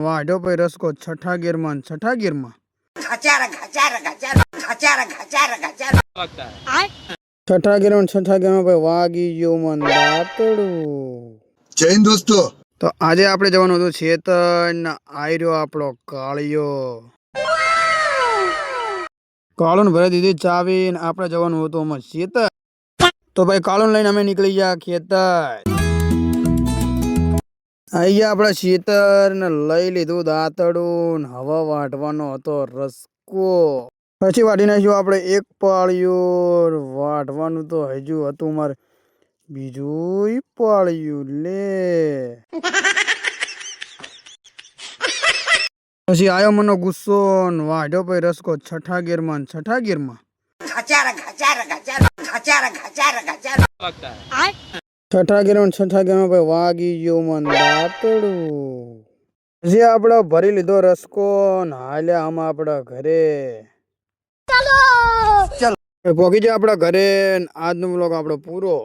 વાઢો ભાઈ રસકો છઠ્ઠા ગેરમાં ને છઠ્ઠા ગેરમાં છઠ્ઠા ગેરમાં ભાઈ વાગી ગયો મન દાતડું. જય હિન્દ દોસ્તો. તો આજે આપણે જવાનું હતું ચેતન આયરો આપણો કાળિયો. કાળું ભરી દીધી ચાવી ને આપણે જવાનું હતું અમાર ચેતન. તો ભાઈ કાળું લઈને અમે નીકળી ગયા ખેતર. અહીંયા આપણા ચેતર ને લઈ લીધું દાંતડું, હવા વાઢવાનો હતો રસકો. પછી વાઢી નાખ્યું આપણે એક પાળિયું. વાઢવાનું તો હજુ હતું મારે બીજું પાળિયું લે. પછી આયો મનો ગુસ્સો ને વાઢ્યો ભાઈ રસકો છઠ્ઠા ગેરમાં ને છઠ્ઠા ગેરમાં. છઠ્ઠા ગેરમાં ભાઈ વાગી ગયો મન દાતડું. પછી આપડે ભરી લીધો રસકો ને હાલ્યા આમ આપડા ઘરે. ચાલો પહોંચી જાય આપડા ઘરે. આજનો વ્લોગ આપણો પૂરો.